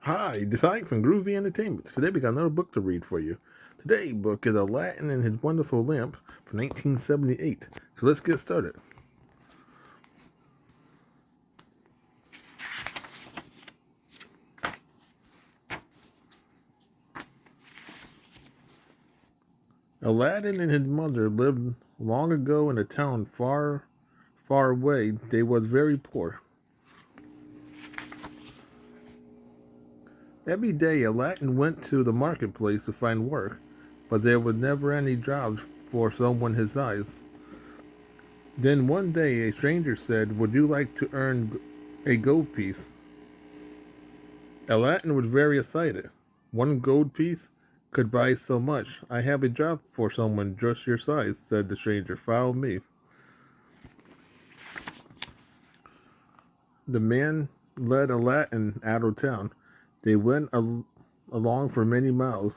Hi, Desai from Groovy Entertainment. Today we got another book to read for you. Today's book is Aladdin and His Wonderful Lamp from 1978. So let's get started. Aladdin and his mother lived long ago in a town far, far away. They was very poor. Every day Aladdin went to the marketplace to find work, but there was never any jobs for someone his size. Then one day a stranger said, "Would you like to earn a gold piece?" Aladdin was very excited. "One gold piece could buy so much. I have a job for someone just your size," said the stranger. "Follow me." The man led Aladdin out of town. They went along for many miles.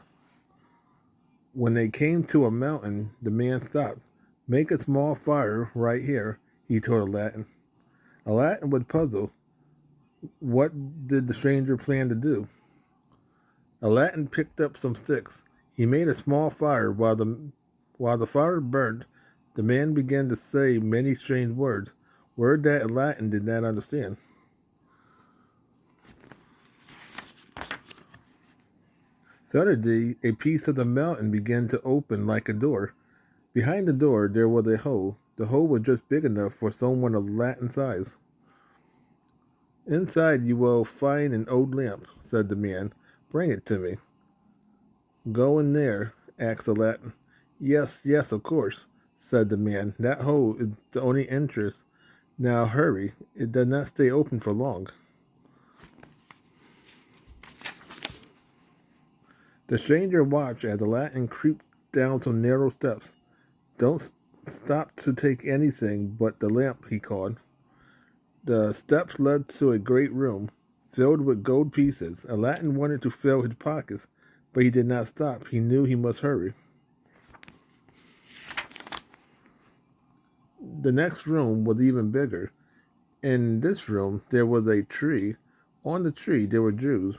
When they came to a mountain, the man stopped. "Make a small fire right here," he told Aladdin. Aladdin was puzzled. What did the stranger plan to do? Aladdin picked up some sticks. He made a small fire. While the fire burned, the man began to say many strange words that Aladdin did not understand. Suddenly, a piece of the mountain began to open like a door. Behind the door, there was a hole. The hole was just big enough for someone of Aladdin's size. "Inside you will find an old lamp," said the man. "Bring it to me." "Go in there?" asked Aladdin. "Yes, yes, of course," said the man. "That hole is the only entrance. Now hurry, it does not stay open for long." The stranger watched as Aladdin crept down some narrow steps. "Don't stop to take anything but the lamp," he called. The steps led to a great room filled with gold pieces. Aladdin wanted to fill his pockets, but he did not stop. He knew he must hurry. The next room was even bigger. In this room, there was a tree. On the tree, there were Jews.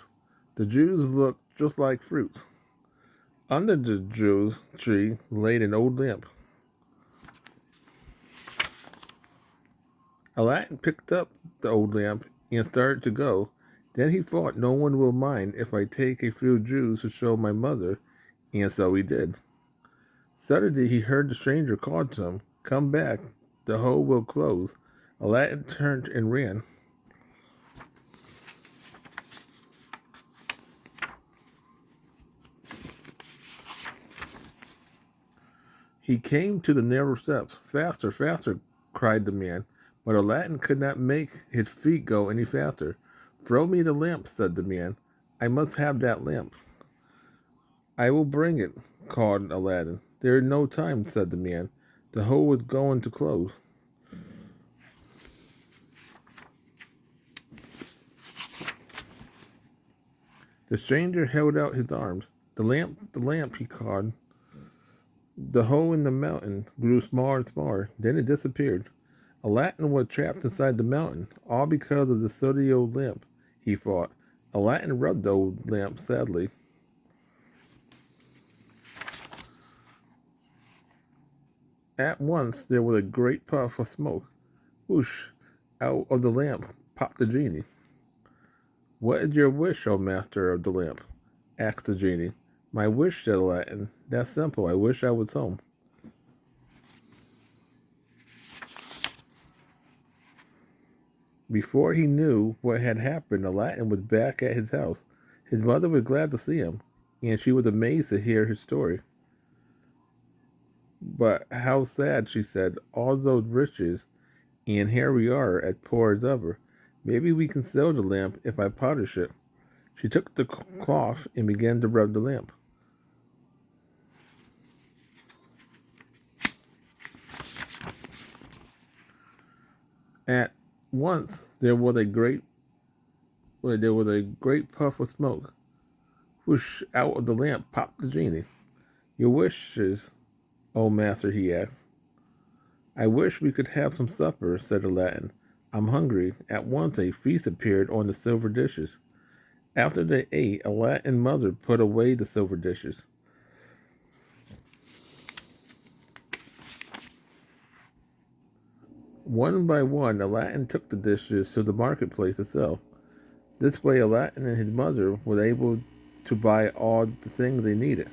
The Jews looked just like fruits. Under the Jews' tree laid an old lamp. Aladdin picked up the old lamp and started to go. Then he thought, "No one will mind if I take a few Jews to show my mother," and so he did. Suddenly he heard the stranger call to him, "Come back, the hole will close." Aladdin turned and ran. He came to the narrow steps. "Faster, faster," cried the man. But Aladdin could not make his feet go any faster. "Throw me the lamp," said the man. "I must have that lamp." "I will bring it," called Aladdin. "There is no time," said the man. "The hole is going to close." The stranger held out his arms. The lamp," he called. The hole in the mountain grew smaller and smaller. Then it disappeared. Aladdin was trapped inside the mountain, all because of the sooty old lamp, he thought. Aladdin rubbed the old lamp sadly. At once there was a great puff of smoke. Whoosh! Out of the lamp popped the genie. "What is your wish, O master of the lamp?" asked the genie. "My wish," said Aladdin. "That's simple. I wish I was home." Before he knew what had happened, Aladdin was back at his house. His mother was glad to see him, and she was amazed to hear his story. "But how sad," she said, "all those riches, and here we are as poor as ever. Maybe we can sell the lamp if I polish it." She took the cloth and began to rub the lamp. At once there was a great puff of smoke. Whoosh! Out of the lamp popped the genie. "Your wishes, O master?" he asked. "I wish we could have some supper," said Aladdin. "I'm hungry." At once a feast appeared on the silver dishes. After they ate, Aladdin's mother put away the silver dishes. One by one, Aladdin took the dishes to the marketplace to sell. This way, Aladdin and his mother were able to buy all the things they needed.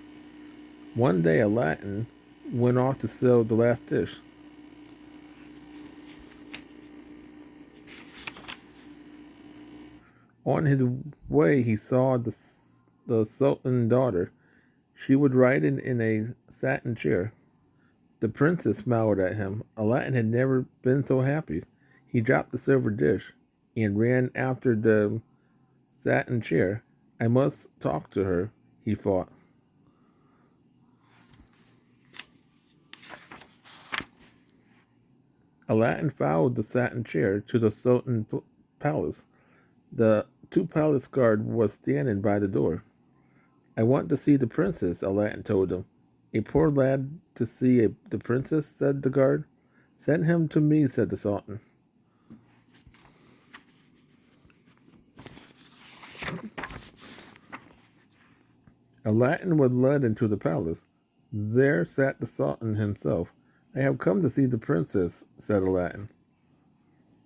One day, Aladdin went off to sell the last dish. On his way, he saw the sultan's daughter. She was riding in a satin chair. The princess smiled at him. Aladdin had never been so happy. He dropped the silver dish and ran after the satin chair. I must talk to her, he thought. Aladdin followed the satin chair to the sultan's palace. The two palace guards was standing by the door. I want to see the princess, Aladdin told them. A poor lad to see the princess, said the guard. Send him to me, said the sultan. Aladdin was led into the palace. There sat the sultan himself. I have come to see the princess, said Aladdin.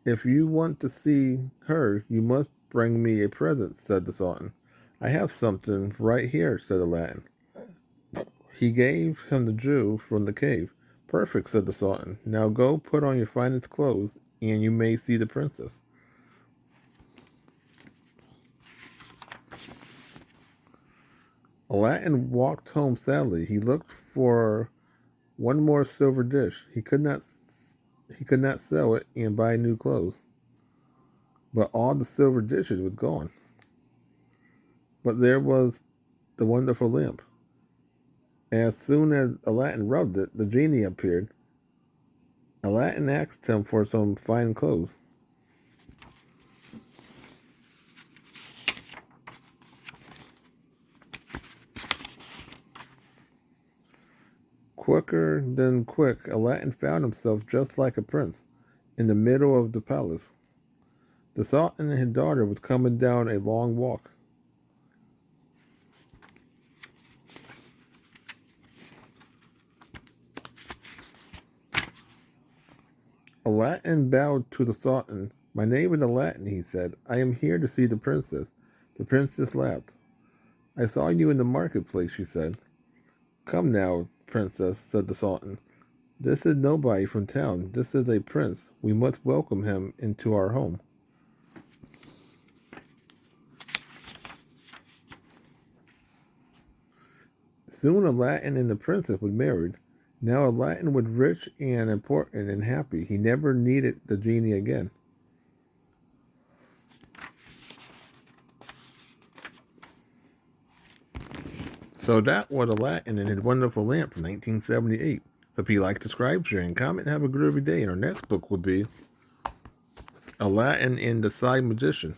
If you want to see her, you must bring me a present, said the sultan. I have something right here, said Aladdin. He gave him the jewel from the cave. Perfect, said the sultan. Now go put on your finest clothes, and you may see the princess. Aladdin walked home sadly. He looked for one more silver dish. He could not sell it and buy new clothes. But all the silver dishes was gone. But there was the wonderful lamp. As soon as Aladdin rubbed it, the genie appeared. Aladdin asked him for some fine clothes. Quicker than quick, Aladdin found himself just like a prince, in the middle of the palace. The sultan and his daughter was coming down a long walk. Aladdin bowed to the sultan. My name is Aladdin, he said. I am here to see the princess. The princess laughed. I saw you in the marketplace, she said. Come now, princess, said the sultan. This is nobody from town. This is a prince. We must welcome him into our home. Soon Aladdin and the princess were married. Now Aladdin was rich and important and happy. He never needed the genie again. So that was Aladdin and his wonderful lamp from 1978. So if you like, subscribe, share, and comment, have a groovy day. And our next book will be Aladdin and the Side Magician.